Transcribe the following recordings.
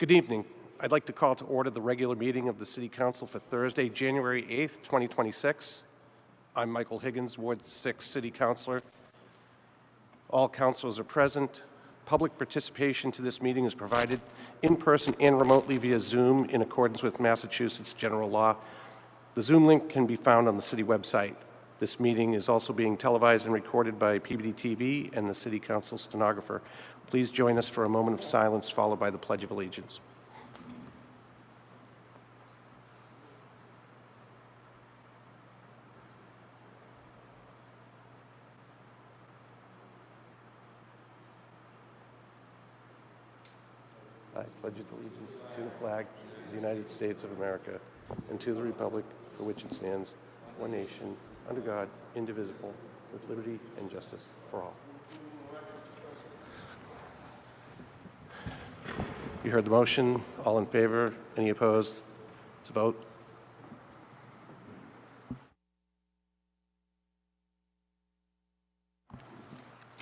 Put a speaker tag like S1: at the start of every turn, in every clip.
S1: Good evening. I'd like to call to order the regular meeting of the City Council for Thursday, January 8th, 2026. I'm Michael Higgins, Ward 6 City Councilor. All councilors are present. Public participation to this meeting is provided in person and remotely via Zoom in accordance with Massachusetts general law. The Zoom link can be found on the city website. This meeting is also being televised and recorded by Peabody TV and the City Council stenographer. Please join us for a moment of silence followed by the Pledge of Allegiance. I pledge allegiance to the flag of the United States of America and to the republic for which it stands, one nation, under God, indivisible, with liberty and justice for all. You heard the motion. All in favor? Any opposed? It's a vote.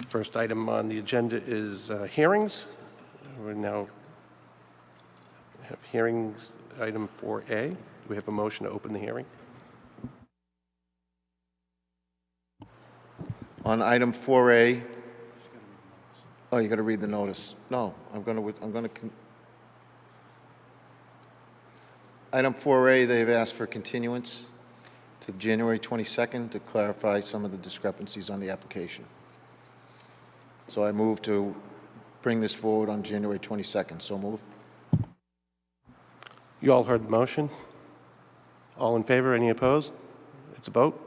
S1: First item on the agenda is hearings. We now have hearings, item 4A. Do we have a motion to open the hearing?
S2: On item 4A, oh, you got to read the notice. No, item 4A, they've asked for continuance to January 22nd to clarify some of the discrepancies on the application. So I move to bring this forward on January 22nd. So move.
S1: You all heard the motion. All in favor? Any opposed? It's a vote.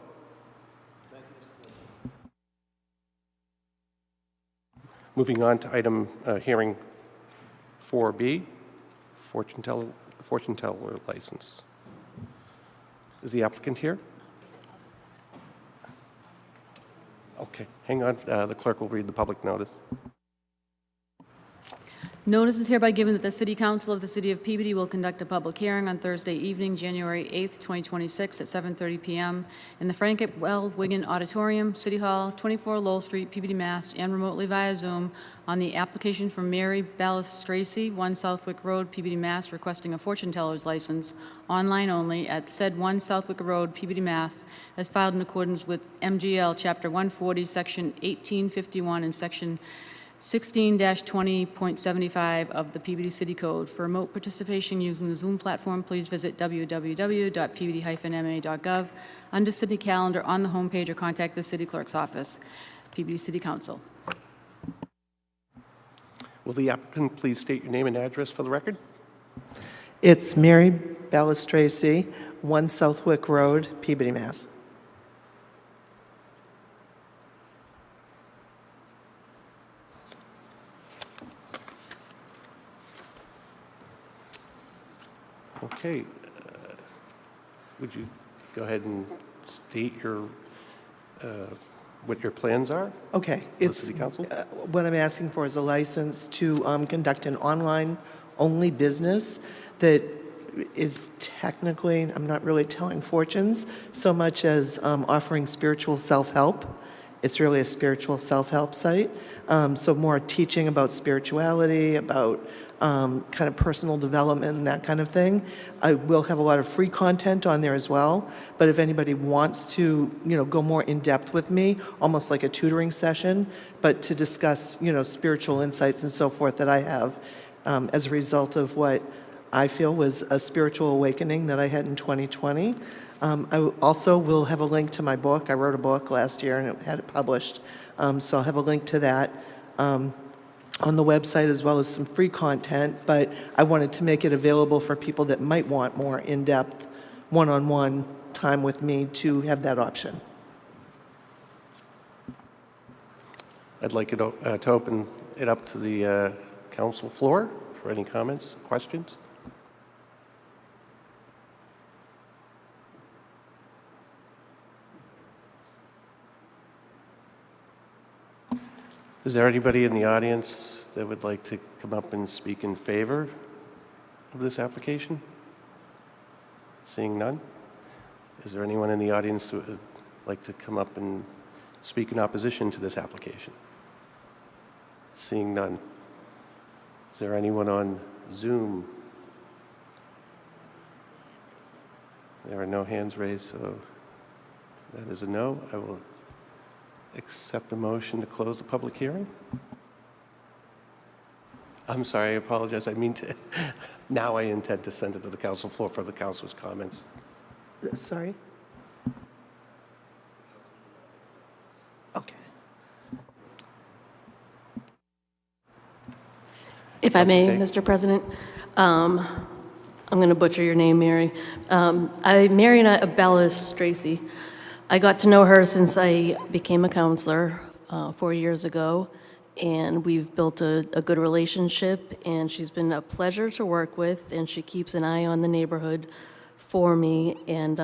S1: Moving on to item hearing 4B, fortune teller license. Is the applicant here? Okay, hang on. The clerk will read the public notice.
S3: Notice is hereby given that the City Council of the City of Peabody will conduct a public hearing on Thursday evening, January 8th, 2026 at 7:30 p.m. in the Frank L. Wigan Auditorium, City Hall, 24 Lowell Street, Peabody, Mass., and remotely via Zoom on the application from Mary Ballas-Tracy, 1 Southwick Road, Peabody, Mass., requesting a fortune teller's license, online only, at said 1 Southwick Road, Peabody, Mass., as filed in accordance with MGL Chapter 140, Section 1851, and Section 16-20.75 of the Peabody City Code. For remote participation using the Zoom platform, please visit www.peabody-ma.gov under City Calendar on the homepage or contact the City Clerk's office. Peabody City Council.
S1: Will the applicant please state your name and address for the record?
S4: It's Mary Ballas-Tracy, 1 Southwick Road, Peabody, Mass.
S1: Okay. Would you go ahead and state your what your plans are?
S4: Okay.
S1: It's City Council.
S4: What I'm asking for is a license to conduct an online-only business that is technically, I'm not really telling fortunes, so much as offering spiritual self-help. It's really a spiritual self-help site. So more teaching about spirituality, about kind of personal development and that kind of thing. I will have a lot of free content on there as well, but if anybody wants to, go more in depth with me, almost like a tutoring session, but to discuss, spiritual insights and so forth that I have as a result of what I feel was a spiritual awakening that I had in 2020. I also will have a link to my book. I wrote a book last year and it had it published, so I'll have a link to that on the website, as well as some free content, but I wanted to make it available for people that might want more in-depth, one-on-one time with me to have that option.
S1: I'd like to open it up to the council floor for any comments, questions. Is there anybody in the audience that would like to come up and speak in favor of this application? Seeing none. Is there anyone in the audience who would like to come up and speak in opposition to this application? Seeing none. Is there anyone on Zoom? There are no hands raised, so that is a no. I will accept the motion to close the public hearing. I'm sorry, I apologize. I mean to, now I intend to send it to the council floor for the council's comments.
S4: Sorry? Okay.
S5: If I may,
S1: Councilor
S5: Mr. President, I'm going to butcher your name, Mary. Mariana Bellis Tracy. I got to know her since I became a counselor 4 years ago, and we've built a good relationship, and she's been a pleasure to work with, and she keeps an eye on the neighborhood for me, and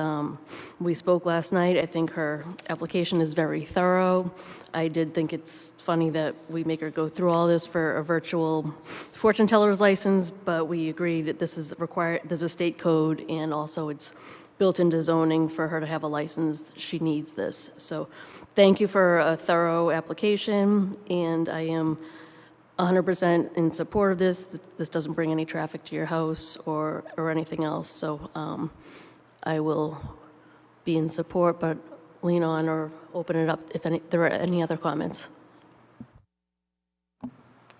S5: we spoke last night. I think her application is very thorough. I did think it's funny that we make her go through all this for a virtual fortune teller's license, but we agreed that this is required, there's a state code, and also it's built into zoning for her to have a license. She needs this. So thank you for a thorough application, and I am 100% in support of this. This doesn't bring any traffic to your house or anything else, so I will be in support, but lean on or open it up if there are any other comments.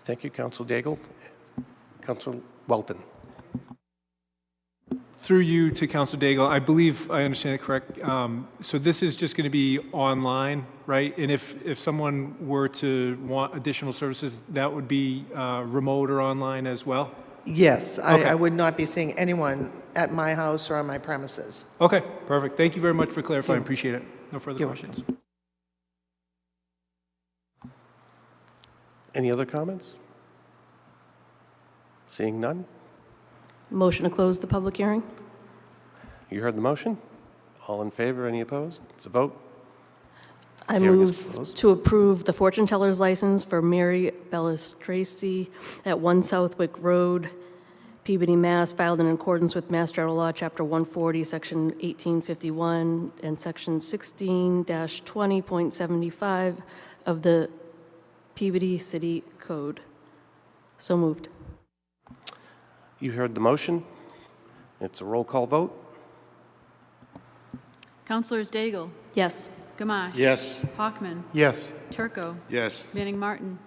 S1: Thank you, Council Daigle. Council Welton.
S6: Through you to Council Daigle, I believe I understand it correct. So this is just going to be online, right? And if someone were to want additional services, that would be remote or online as well?
S4: Yes,
S6: Okay.
S4: I would not be seeing anyone at my house or on my premises.
S6: Okay, perfect. Thank you very much for clarifying. Appreciate it. No further
S4: You're
S6: questions.
S1: Any other comments? Seeing none?
S5: Motion to close the public hearing?
S1: You heard the motion? All in favor? Any opposed? It's a vote.
S5: I
S1: Hearing is
S5: move
S1: closed.
S5: to approve the fortune teller's license for Mary Bellis Tracy at 1 Southwick Road, Peabody, Mass., filed in accordance with Mass General Law, Chapter 140, Section 1851, and Section 16-20.75 of the Peabody City Code. So moved.
S1: You heard the motion. It's a roll call vote.
S3: Councilors Daigle,
S5: Yes.
S3: Gamache.
S2: Yes.
S3: Hockman.
S6: Yes.
S3: Turco.
S2: Yes.
S3: Manning Martin.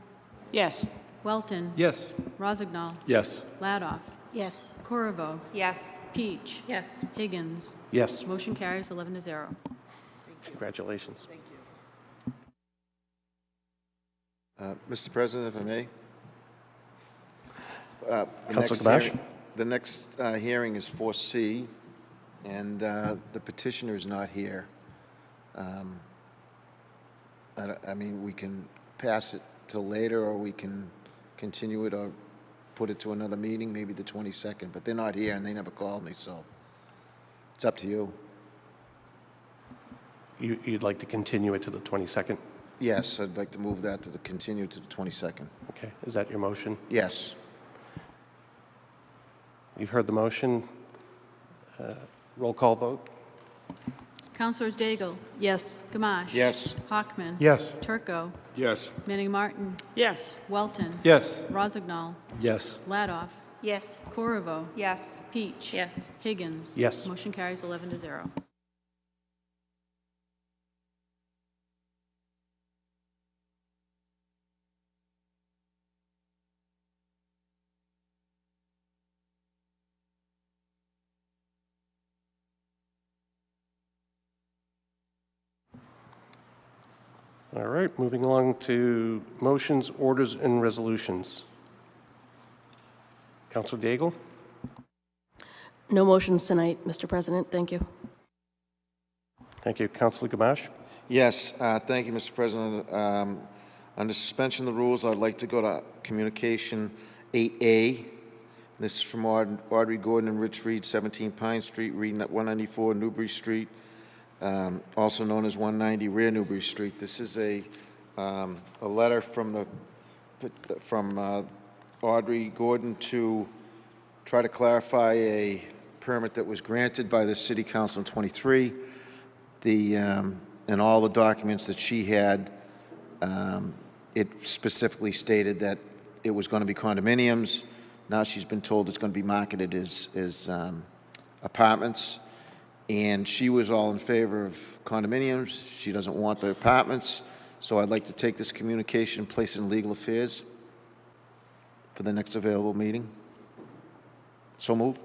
S7: Yes.
S3: Welton.
S6: Yes.
S3: Rozignol.
S2: Yes.
S3: Ladoff.
S7: Yes.
S3: Corriveau.
S7: Yes.
S3: Peach.
S7: Yes.
S3: Higgins.
S1: Yes.
S3: Motion carries 11-0.
S1: Congratulations.
S2: Mr. President, if I may. The
S1: Councilor
S2: next
S1: Gamache?
S2: hearing- The next hearing is 4C, and the petitioner is not here. I mean, we can pass it till later, or we can continue it or put it to another meeting, maybe the 22nd, but they're not here, and they never called me, so it's up to you.
S1: You'd like to continue it to the 22nd?
S2: Yes, I'd like to move that to the continue to the 22nd.
S1: Okay, is that your motion?
S2: Yes.
S1: You've heard the motion. Roll call vote.
S3: Councilors Daigle.
S5: Yes.
S3: Gamache.
S2: Yes.
S3: Hockman.
S6: Yes.
S3: Turco.
S2: Yes.
S3: Manning Martin.
S7: Yes.
S3: Welton.
S6: Yes.
S3: Rozignol.
S2: Yes.
S3: Ladoff.
S7: Yes.
S3: Corriveau.
S7: Yes.
S3: Peach.
S7: Yes.
S3: Higgins.
S1: Yes.
S3: Motion carries 11-0.
S1: All right, moving along to motions, orders, and resolutions. Councilor Daigle?
S5: No motions tonight, Mr. President. Thank you.
S1: Thank you. Councilor Gamache?
S2: Yes, thank you, Mr. President. Under suspension of the rules, I'd like to go to Communication 8A. This is from Audrey Gordon and Rich Reed, 17 Pine Street, reading at 194 Newbury Street, also known as 190 Rear Newbury Street. This is a letter from Audrey Gordon to try to clarify a permit that was granted by the City Council in '23. In all the documents that she had, it specifically stated that it was going to be condominiums, Now she's been told it's going to be marketed as apartments. And she was all in favor of condominiums. She doesn't want the apartments. So I'd like to take this communication and place it in legal affairs for the next available meeting. So move.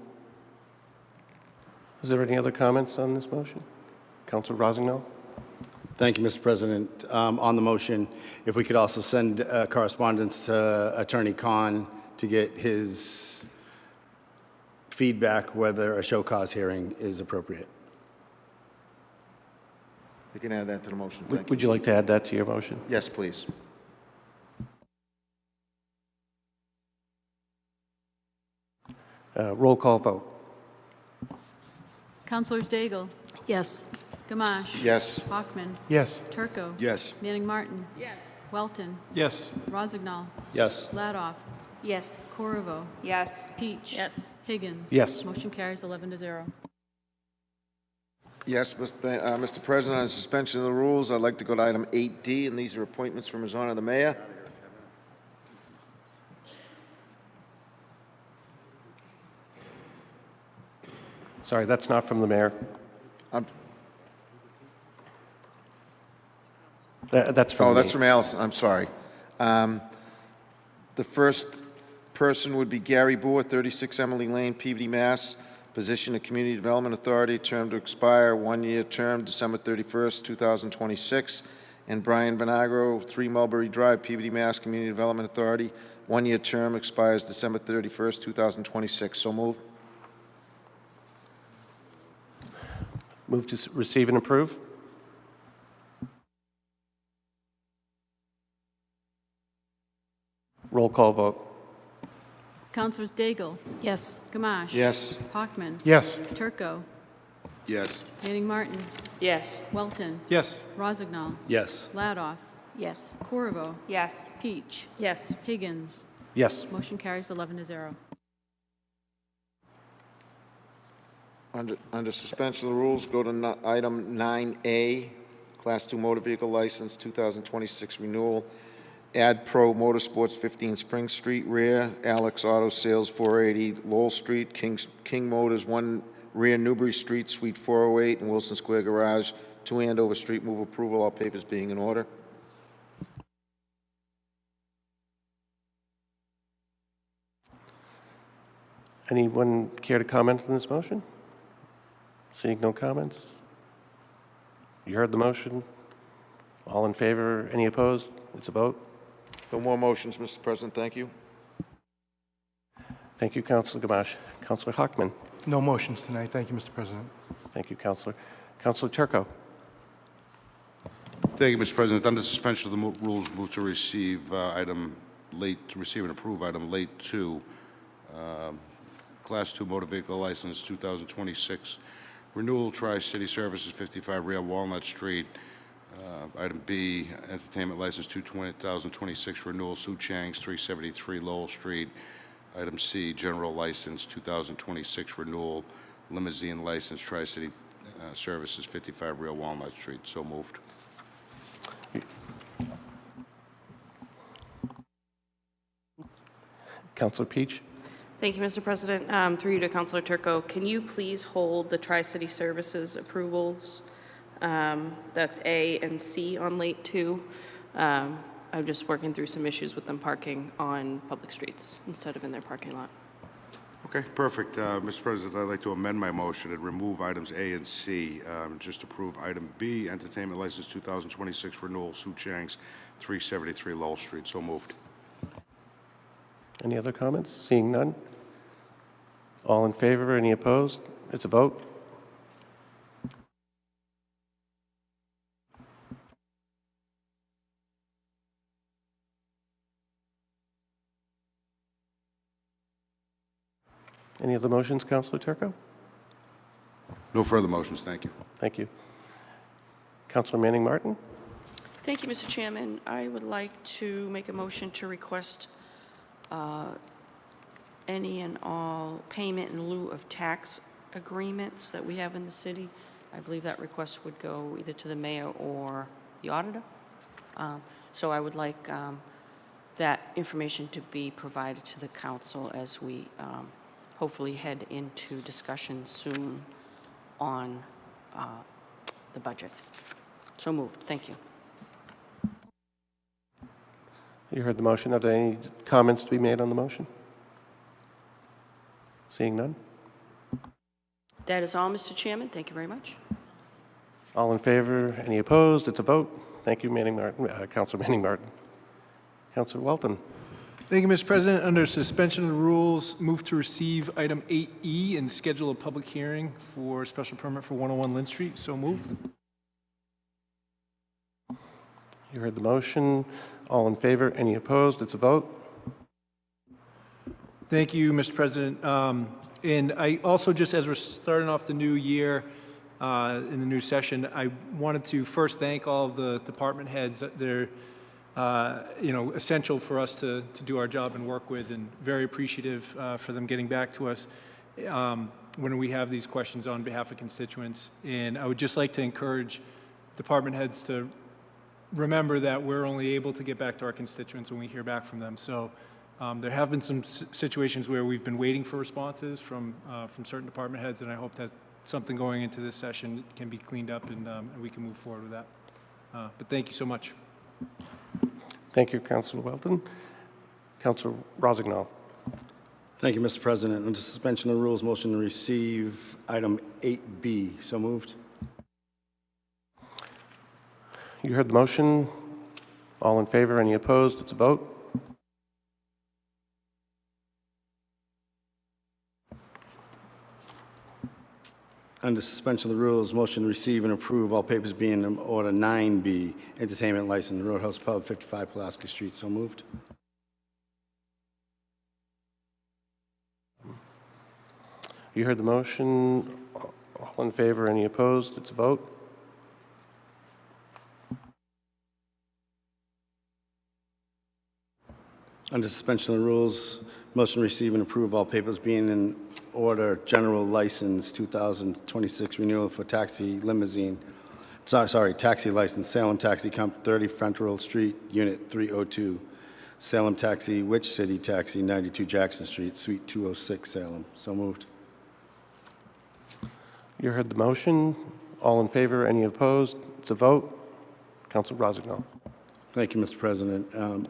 S1: Is there any other comments on this motion? Councilor Rossignol?
S7: Thank you, Mr. President. On the motion, if we could also send correspondence to Attorney Khan to get his feedback whether a show cause hearing is appropriate.
S2: You can add that to the motion. Thank you.
S1: Would you like to add that to your motion?
S2: Yes, please.
S1: Roll call vote.
S3: Councilors Daigle,
S5: Yes.
S3: Gamache.
S2: Yes.
S3: Hoffman.
S6: Yes.
S3: Turco.
S7: Yes.
S3: Manning Martin. Yes. Welton.
S6: Yes.
S3: Rozignol.
S7: Yes.
S3: Ladoff.
S8: Yes.
S3: Corriveau.
S8: Yes.
S3: Peach.
S8: Yes.
S3: Higgins.
S1: Yes.
S3: Motion carries 11-0.
S2: Yes, Mr. President, on suspension of the rules, I'd like to go to item 8D, and these are appointments from His Honor the Mayor.
S1: Sorry, that's not from the mayor.
S2: Um,
S1: That's from
S2: Oh,
S1: me.
S2: that's from Allison, I'm sorry. The first person would be Gary Boer, 36 Emily Lane, Peabody, Mass. Position of Community Development Authority, term to expire, one-year term, December 31st, 2026. And Brian Benagro, 3 Mulberry Drive, Peabody, Mass. Community Development Authority, one-year term expires December 31st, 2026. So moved.
S1: Move to receive and approve. Roll call vote.
S3: Councilors Daigle,
S5: Yes.
S3: Gamache.
S2: Yes.
S3: Hoffman.
S6: Yes.
S3: Turco.
S7: Yes.
S3: Manning Martin.
S8: Yes.
S3: Welton.
S6: Yes.
S3: Rozignol.
S7: Yes.
S3: Ladoff.
S8: Yes.
S3: Corriveau.
S8: Yes.
S3: Peach.
S8: Yes.
S3: Higgins.
S1: Yes.
S3: Motion carries 11-0.
S2: Under suspension of the rules, go to item 9A, Class 2 Motor Vehicle License, 2026 renewal. Ad Pro Motorsports, 15 Spring Street, rear. Alex Auto Sales, 480 Lowell Street. King Motors, 1 rear Newbury Street, Suite 408, and Wilson Square Garage, 2 Andover Street. Move approval, all papers being in order.
S1: Anyone care to comment on this motion? Seeing no comments? You heard the motion. All in favor? Any opposed? It's a vote.
S2: No more motions, Mr. President. Thank you.
S1: Thank you, Councilor Gamache. Councilor Hockman.
S9: No motions tonight. Thank you, Mr. President.
S1: Thank you, Councilor. Councilor Turco.
S10: Thank you, Mr. President. Under suspension of the rules, move to receive receive and approve item late 2, Class 2 Motor Vehicle License 2026, renewal Tri-City Services 55 Real Walnut Street. Item B, Entertainment License 2026, renewal Sue Chang's 373 Lowell Street. Item C, General License 2026, renewal Limousine License Tri-City Services 55 Real Walnut Street. So moved.
S1: Councilor Peach.
S8: Thank you, Mr. President. Through you to Councilor Turco, can you please hold the Tri-City Services approvals? That's A and C on late 2. I'm just working through some issues with them parking on public streets instead of in their parking lot.
S10: Okay, perfect. Mr. President, I'd like to amend my motion and remove items A and C. Just approve item B, Entertainment License 2026 renewal, Sue Chang's 373 Lowell Street. So moved.
S1: Any other comments? Seeing none? All in favor? Any opposed? It's a vote. Any other motions, Councilor Turco?
S10: No further motions. Thank you.
S1: Thank you. Councilor Manning Martin?
S11: Thank you, Mr. Chairman. I would like to make a motion to request any and all payment in lieu of tax agreements that we have in the city. I believe that request would go either to the mayor or the auditor. So I would like that information to be provided to the council as we hopefully head into discussion soon on the budget. So moved. Thank you.
S1: You heard the motion. Are there any comments to be made on the motion? Seeing none?
S11: That is all, Mr. Chairman. Thank you very much.
S1: All in favor? Any opposed? It's a vote. Thank you, Councilor Manning Martin. Councilor Welton.
S6: Thank you, Mr. President. Under suspension of the rules, move to receive item 8E and schedule a public hearing for special permit for 101 Lynn Street. So moved.
S1: You heard the motion. All in favor? Any opposed? It's a vote.
S6: Thank you, Mr. President. And I also, just as we're starting off the new year, in the new session, I wanted to first thank all of the department heads. They're essential for us to do our job and work with, and very appreciative for them getting back to us when we have these questions on behalf of constituents. And I would just like to encourage department heads to remember that we're only able to get back to our constituents when we hear back from them. So there have been some situations where we've been waiting for responses from certain department heads, and I hope that something going into this session can be cleaned up and we can move forward with that. But thank you so much.
S1: Thank you, Councilor Welton. Councilor Rossignol.
S7: Thank you, Mr. President. Under suspension of the rules, motion to receive item 8B. So moved.
S1: You heard the motion. All in favor? Any opposed? It's a vote.
S7: Under suspension of the rules, motion to receive and approve all papers being in order 9B, entertainment license, Roadhouse Pub, 55 Pulaski Street. So moved.
S1: You heard the motion. All in favor? Any opposed? It's a vote.
S7: Under suspension of the rules, motion to receive and approve all papers being in order, general license 2026 renewal for taxi limousine, taxi license, Salem Taxi Comp 30 Frontal Street, Unit 302, Salem Taxi, Witch City Taxi 92 Jackson Street, Suite 206, Salem. So moved.
S1: You heard the motion. All in favor? Any opposed? It's a vote. Councilor Rossignol.
S7: Thank you, Mr. President.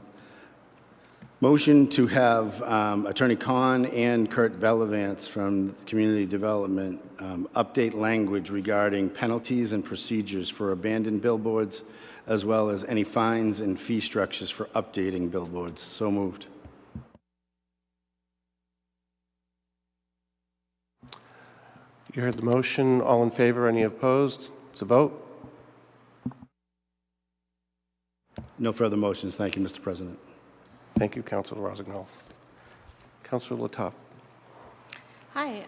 S7: Motion to have Attorney Khan and Kurt Bellavance from Community Development update language regarding penalties and procedures for abandoned billboards, as well as any fines and fee structures for updating billboards. So moved.
S1: You heard the motion. All in favor? Any opposed? It's a vote.
S7: No further motions. Thank you, Mr. President.
S1: Thank you, Councilor Rossignol. Councilor Latouf.
S12: Hi.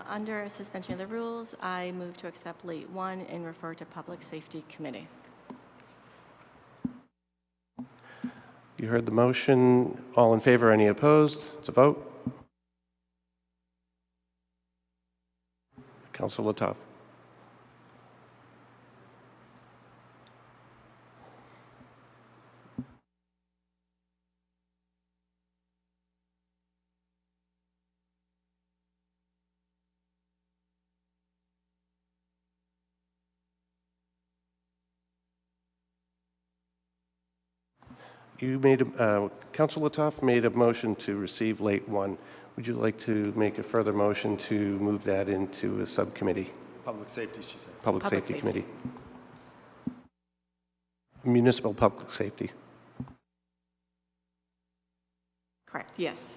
S12: Under suspension of the rules, I move to accept late 1 and refer to Public Safety Committee.
S1: You heard the motion. All in favor? Any opposed? It's a vote. Councilor Latouf. Councilor Latouf made a motion to receive late 1. Would you like to make a further motion to move that into a subcommittee?
S7: Public safety, she said.
S1: Public Safety Committee. Municipal Public Safety.
S12: Correct. Yes.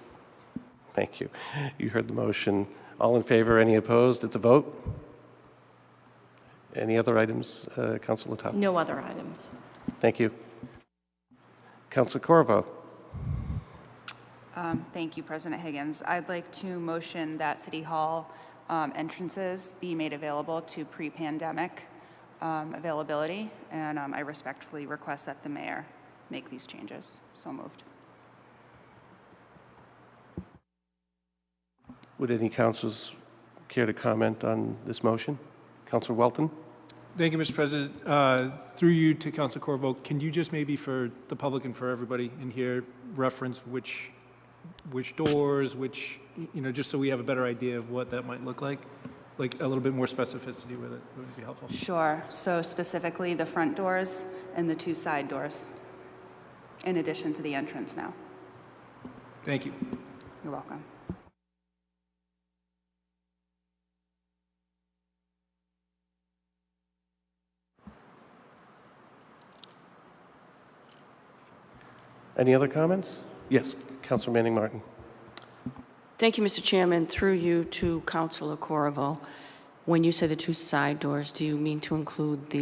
S1: Thank you. You heard the motion. All in favor? Any opposed? It's a vote. Any other items, Councilor Latouf?
S12: No other items.
S1: Thank you. Councilor Corvo.
S13: Thank you, President Higgins. I'd like to motion that City Hall entrances be made available to pre-pandemic availability, and I respectfully request that the mayor make these changes. So moved.
S1: Would any councilors care to comment on this motion? Councilor Welton?
S6: Thank you, Mr. President. Through you to Councilor Corvo, can you just maybe for the public and for everybody in here reference which doors, just so we have a better idea of what that might look like a little bit more specificity with it would be helpful.
S13: Sure. So specifically the front doors and the 2 side doors, in addition to the entrance now.
S6: Thank you.
S13: You're welcome.
S1: Any other comments? Yes, Councilor Manning Martin.
S11: Thank you, Mr. Chairman. Through you to Councilor Corriveau. When you say the 2 side doors, do you mean to include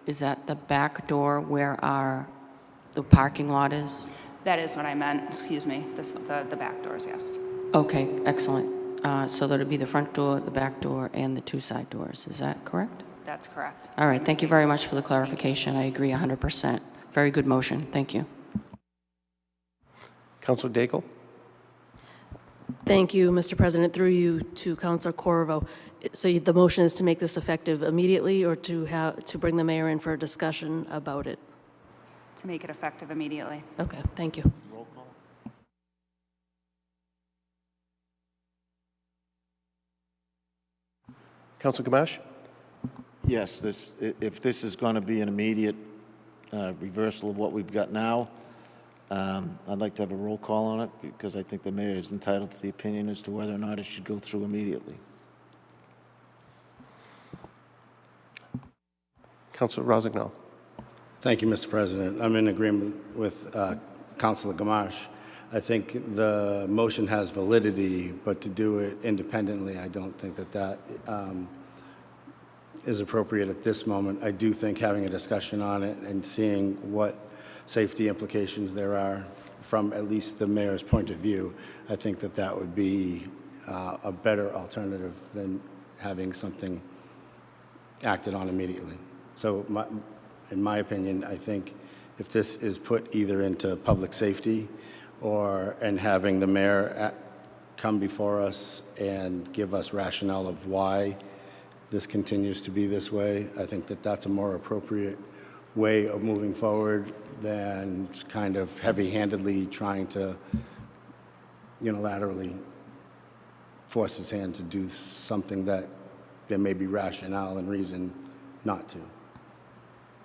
S11: is that the back door where the parking lot is?
S13: That is what I meant, excuse me, the back doors, yes.
S11: Okay, excellent. So that would be the front door, the back door, and the 2 side doors. Is that correct?
S13: That's correct.
S11: All right, thank you very much for the clarification. I agree 100%. Very good motion. Thank you.
S1: Councilor Daigle.
S5: Thank you, Mr. President. Through you to Councilor Corriveau. So the motion is to make this effective immediately or to bring the mayor in for a discussion about it?
S13: To make it effective immediately.
S5: Okay, thank you.
S1: Councilor Gamache.
S2: Yes, if this is going to be an immediate reversal of what we've got now, I'd like to have a roll call on it because I think the mayor is entitled to the opinion as to whether or not it should go through immediately.
S1: Councilor Rossignol.
S7: Thank you, Mr. President. I'm in agreement with Councilor Gamache. I think the motion has validity, but to do it independently, I don't think that is appropriate at this moment. I do think having a discussion on it and seeing what safety implications there are from at least the mayor's point of view, I think that would be a better alternative than having something acted on immediately. So in my opinion, I think if this is put either into public safety and having the mayor come before us and give us rationale of why this continues to be this way, I think that's a more appropriate way of moving forward than kind of heavy-handedly trying to unilaterally force his hand to do something that there may be rationale and reason not to.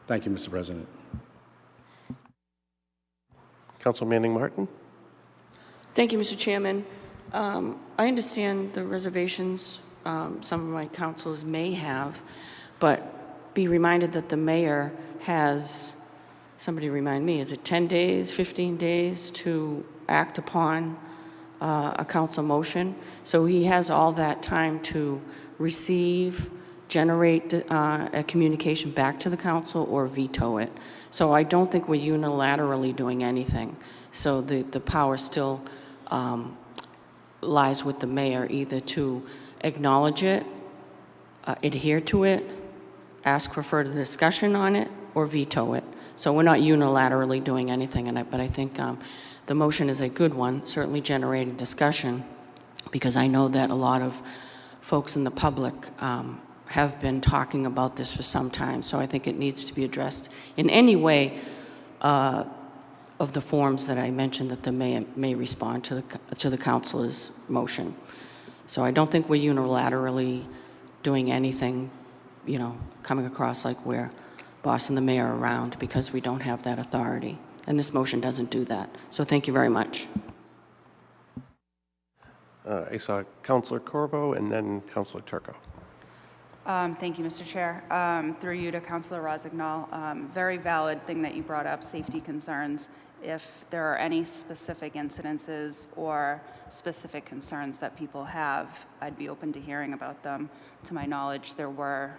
S7: Thank you, Mr. President.
S1: Councilor Manning Martin.
S11: Thank you, Mr. Chairman. I understand the reservations some of my councilors may have, but be reminded that the mayor has, somebody remind me, is it 10 days, 15 days to act upon a council motion? So he has all that time to receive, generate a communication back to the council or veto it. So I don't think we're unilaterally doing anything. So the power still lies with the mayor, either to acknowledge it, adhere to it, ask for further discussion on it, or veto it. So we're not unilaterally doing anything, but I think the motion is a good one, certainly generating discussion, because I know that a lot of folks in the public have been talking about this for some time. So I think it needs to be addressed in any way of the forms that I mentioned that the mayor may respond to the councilor's motion. So I don't think we're unilaterally doing anything, coming across like we're bossing the mayor around, because we don't have that authority. And this motion doesn't do that. So thank you very much.
S1: I saw Councilor Corvo and then Councilor Turco.
S13: Thank you, Mr. Chair. Through you to Councilor Rossignol, very valid thing that you brought up, safety concerns. If there are any specific incidences or specific concerns that people have, I'd be open to hearing about them. To my knowledge, there were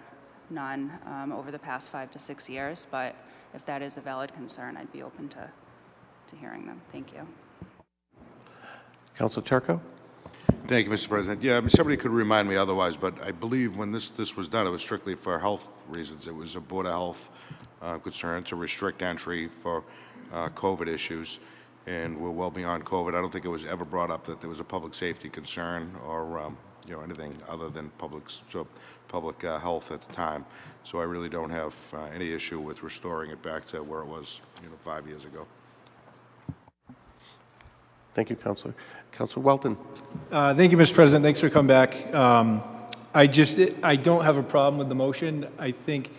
S13: none over the past 5 to 6 years, but if that is a valid concern, I'd be open to hearing them. Thank you.
S1: Councilor Turco.
S10: Thank you, Mr. President. Yeah, somebody could remind me otherwise, but I believe when this was done, it was strictly for health reasons. It was a Board of Health concern to restrict entry for COVID issues, and we're well beyond COVID. I don't think it was ever brought up that there was a public safety concern or anything other than public health at the time. So I really don't have any issue with restoring it back to where it was 5 years ago.
S1: Thank you, Counselor. Counselor Welton.
S6: Thank you, Mr. President. Thanks for coming back. I don't have a problem with the motion. I think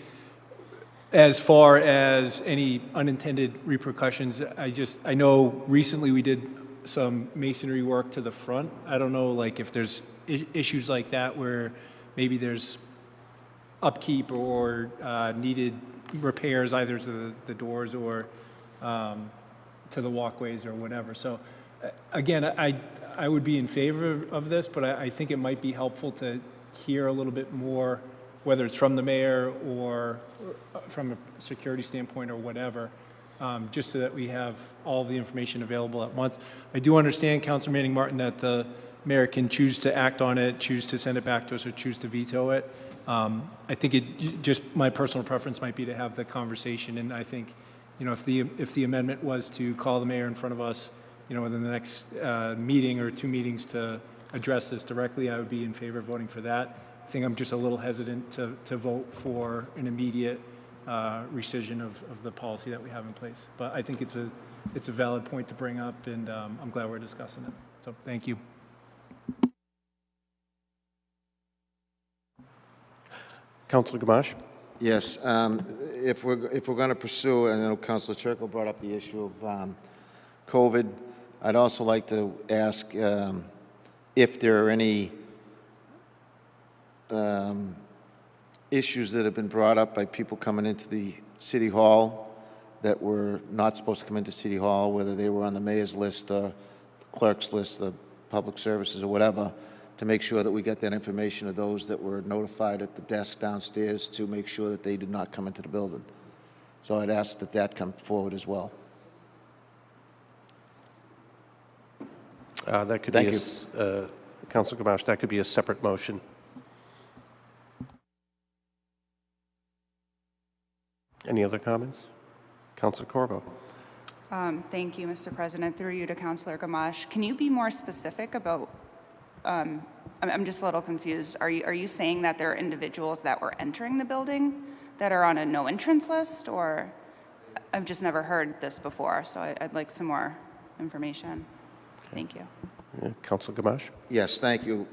S6: as far as any unintended repercussions, I know recently we did some masonry work to the front. I don't know, like, if there's issues like that where maybe there's upkeep or needed repairs either to the doors or to the walkways or whatever. So again, I would be in favor of this, but I think it might be helpful to hear a little bit more, whether it's from the mayor or from a security standpoint or whatever, just so that we have all the information available at once. I do understand, Councilor Manning Martin, that the mayor can choose to act on it, choose to send it back to us, or choose to veto it. I think just my personal preference might be to have the conversation, and I think, if the amendment was to call the mayor in front of us, within the next meeting or 2 meetings to address this directly, I would be in favor of voting for that. I think I'm just a little hesitant to vote for an immediate rescission of the policy that we have in place. But I think it's a valid point to bring up, and I'm glad we're discussing it. So thank you.
S1: Counselor Gamache.
S2: Yes, if we're going to pursue, and I know Councilor Turco brought up the issue of COVID, I'd also like to ask if there are any issues that have been brought up by people coming into the City Hall that were not supposed to come into City Hall, whether they were on the mayor's list, the clerk's list, the public services, or whatever, to make sure that we get that information of those that were notified at the desk downstairs to make sure that they did not come into the building. So I'd ask that that come forward as well.
S1: That could
S2: Thank
S1: be
S2: you.
S1: Councilor Gamache, that could be a separate motion. Any other comments? Councilor Corvo.
S13: Thank you, Mr. President. Through you to Councilor Gamache. Can you be more specific about, I'm just a little confused. Are you saying that there are individuals that were entering the building that are on a no entrance list, or I've just never heard this before, so I'd like some more information. Thank you.
S1: Councilor Gamache.
S2: Yes, thank you.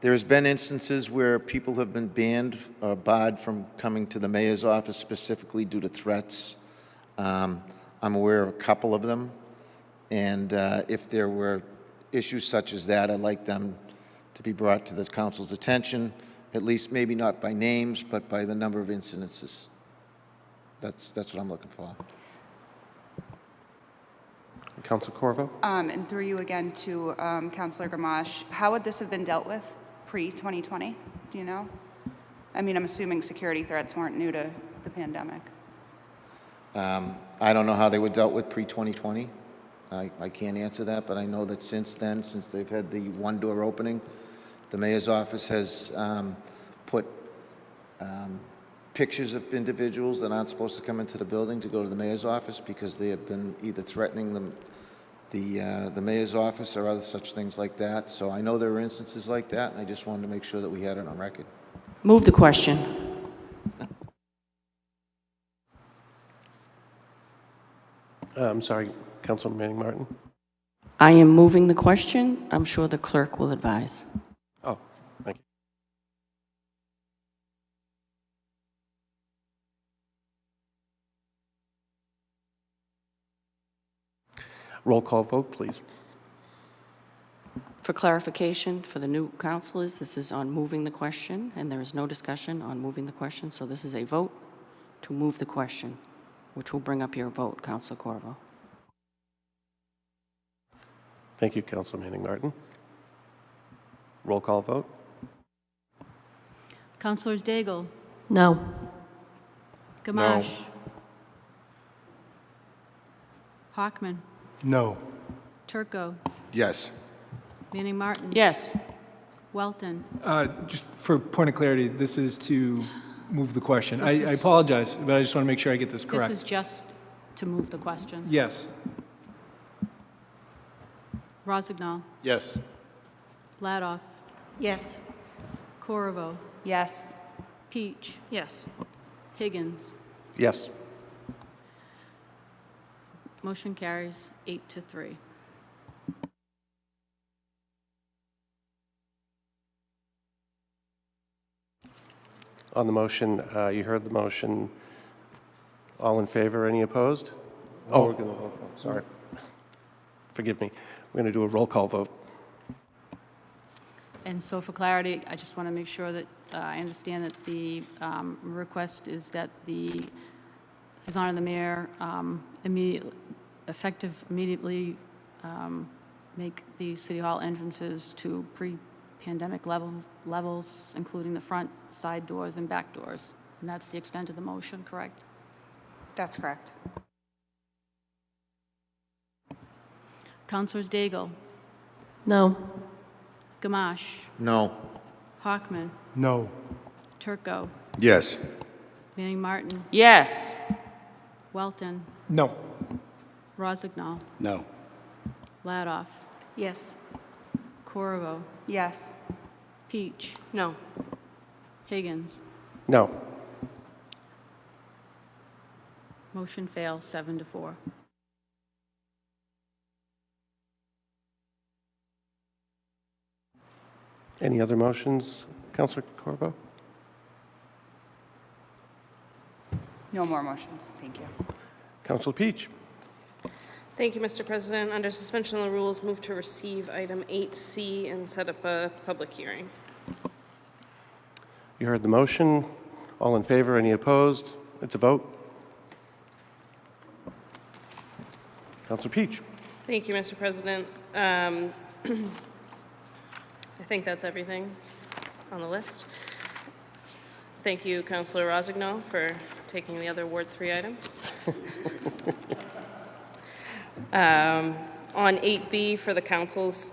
S2: There's been instances where people have been banned or barred from coming to the mayor's office specifically due to threats. I'm aware of a couple of them, and if there were issues such as that, I'd like them to be brought to the council's attention, at least maybe not by names, but by the number of incidences. That's what I'm looking for.
S1: Councilor Corvo.
S13: And through you again to Councilor Gamache, how would this have been dealt with pre-2020? Do you know? I mean, I'm assuming security threats weren't new to the pandemic.
S2: I don't know how they were dealt with pre-2020. I can't answer that, but I know that since then, since they've had the one-door opening, the mayor's office has put pictures of individuals that aren't supposed to come into the building to go to the mayor's office because they have been either threatening the mayor's office or other such things like that. So I know there are instances like that, and I just wanted to make sure that we had it on record.
S11: Move the question.
S1: I'm sorry, Councilor Manning Martin.
S11: I am moving the question. I'm sure the clerk will advise.
S1: Oh, thank you. Roll call vote, please.
S11: For clarification, for the new councilors, this is on moving the question, and there is no discussion on moving the question, so this is a vote to move the question, which will bring up your vote, Councilor Corvo.
S1: Thank you, Councilor Manning Martin. Roll call vote.
S3: Councilors Daigle.
S5: No.
S3: Gamache. Hockman.
S9: No.
S3: Turco.
S10: Yes.
S3: Manning Martin.
S11: Yes.
S3: Welton.
S6: Just for point of clarity, this is to move the question. I apologize, but I just want to make sure I get this correct.
S3: This is just to move the question.
S6: Yes.
S3: Rossignol.
S7: Yes.
S3: Ladoff.
S12: Yes.
S3: Corvo.
S13: Yes.
S3: Peach.
S8: Yes.
S3: Higgins.
S1: Yes.
S3: Motion carries 8-3.
S1: On the motion, you heard the motion. All in favor? Any opposed? Oh, we're going to roll call. Sorry. Forgive me. We're going to do a roll call vote.
S3: And so for clarity, I just want to make sure that I understand that the request is that His Honor the Mayor immediately make the City Hall entrances to pre-pandemic levels, including the front, side doors, and back doors. And that's the extent of the motion, correct?
S13: That's correct.
S3: Councilors Daigle,
S5: No.
S3: Gamache,
S2: No.
S3: Hockman,
S9: No.
S3: Turco,
S7: Yes.
S3: Manning Martin,
S11: Yes.
S3: Welton,
S6: No.
S3: Rozignol,
S7: No.
S3: Ladoff,
S12: Yes.
S3: Corvo,
S13: Yes.
S3: Peach,
S8: No.
S3: Higgins.
S1: No.
S3: Motion fails 7-4.
S1: Any other motions, Councilor Corbo?
S13: No more motions. Thank you.
S1: Councilor Peach?
S8: Thank you, Mr. President. Under suspension of the rules, move to receive item 8C and set up a public hearing.
S1: You heard the motion. All in favor? Any opposed? It's a vote. Councilor Peach?
S8: Thank you, Mr. President. I think that's everything on the list. Thank you, Councilor Rozignol, for taking the other Ward 3 items. On 8B for the council's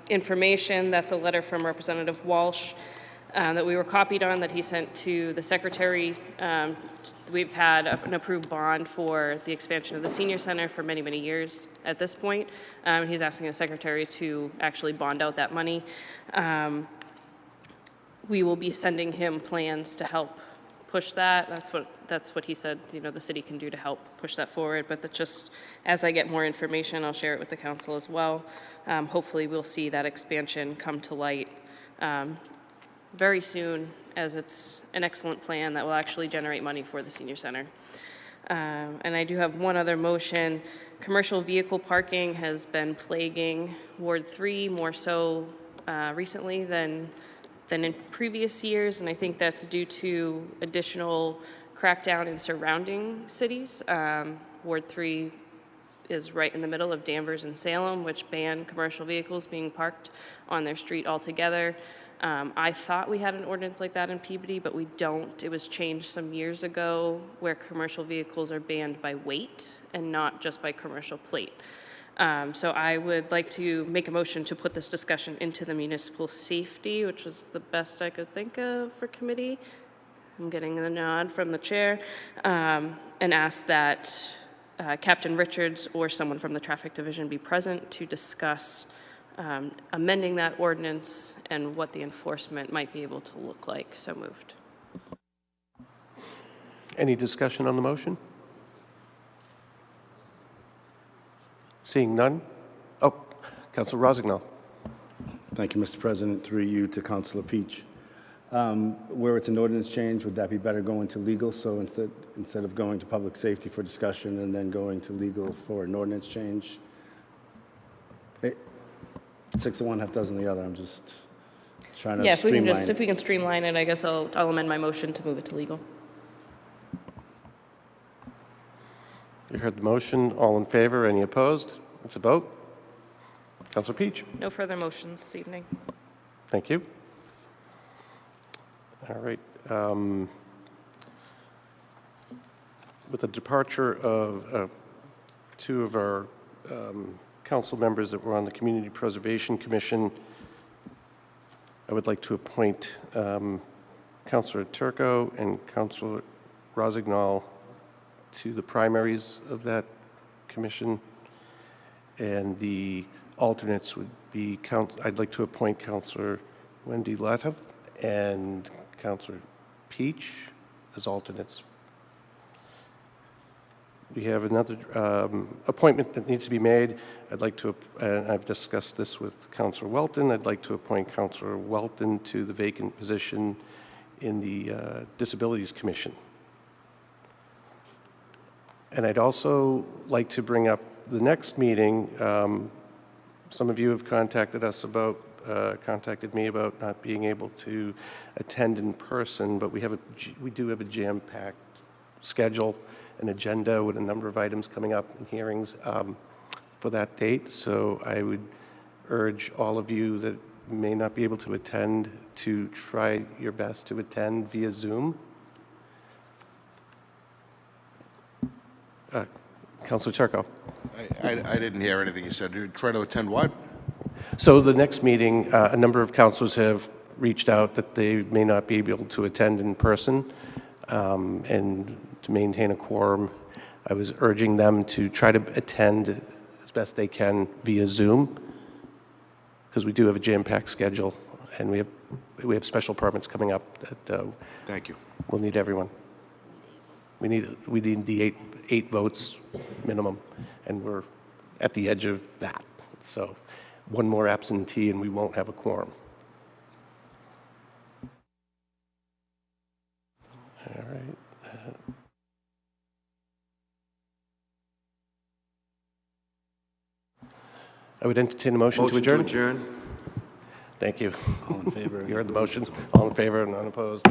S8: information, that's a letter from Representative Walsh that we were copied on that he sent to the secretary. We've had an approved bond for the expansion of the senior center for many, many years at this point. He's asking the secretary to actually bond out that money. We will be sending him plans to help push that. That's what he said, you know, the city can do to help push that forward. But that just, as I get more information, I'll share it with the council as well. Hopefully we'll see that expansion come to light very soon, as it's an excellent plan that will actually generate money for the senior center. And I do have one other motion. Commercial vehicle parking has been plaguing Ward 3 more so recently than in previous years, and I think that's due to additional crackdown in surrounding cities. Ward 3 is right in the middle of Danvers and Salem, which ban commercial vehicles being parked on their street altogether. I thought we had an ordinance like that in Peabody, but we don't. It was changed some years ago where commercial vehicles are banned by weight and not just by commercial plate. So I would like to make a motion to put this discussion into the municipal safety, which was the best I could think of for committee. I'm getting the nod from the chair, and ask that Captain Richards or someone from the traffic division be present to discuss amending that ordinance and what the enforcement might be able to look like. So moved.
S1: Any discussion on the motion? Seeing none? Oh, Councilor Rozignol.
S7: Thank you, Mr. President. Through you to Councilor Peach. Where it's an ordinance change, would that be better going to legal? So instead of going to public safety for discussion and then going to legal for an ordinance change? 6 of one, half dozen of the other. I'm just trying to streamline it.
S8: If we can streamline it, I guess I'll amend my motion to move it to legal.
S1: You heard the motion. All in favor? Any opposed? It's a vote. Councilor Peach.
S8: No further motions this evening.
S1: Thank you. All right. With the departure of 2 of our council members that were on the Community Preservation Commission, I would like to appoint Councilor Turco and Councilor Rozignol to the primaries of that commission, and the alternates would be, I'd like to appoint Councilor Wendy Latta and Councilor Peach as alternates. We have another appointment that needs to be made. I'd like to, and I've discussed this with Councilor Welton, I'd like to appoint Councilor Welton to the vacant position in the Disabilities Commission. And I'd also like to bring up the next meeting. Some of you have contacted me about not being able to attend in person, but we do have a jam-packed schedule, an agenda with a number of items coming up and hearings for that date. So I would urge all of you that may not be able to attend to try your best to attend via Zoom. Councilor Turco.
S10: I didn't hear anything you said. You try to attend what?
S1: So the next meeting, a number of councilors have reached out that they may not be able to attend in person, and to maintain a quorum, I was urging them to try to attend as best they can via Zoom, because we do have a jam-packed schedule, and we have special permits coming up that
S10: Thank you.
S1: we'll need everyone. We need the eight votes minimum, and we're at the edge of that. So one more absentee and we won't have a quorum. All right. I would entertain a motion to adjourn.
S2: Motion to adjourn.
S1: Thank you.
S7: All in favor?
S1: You heard the motion. All in favor and unopposed.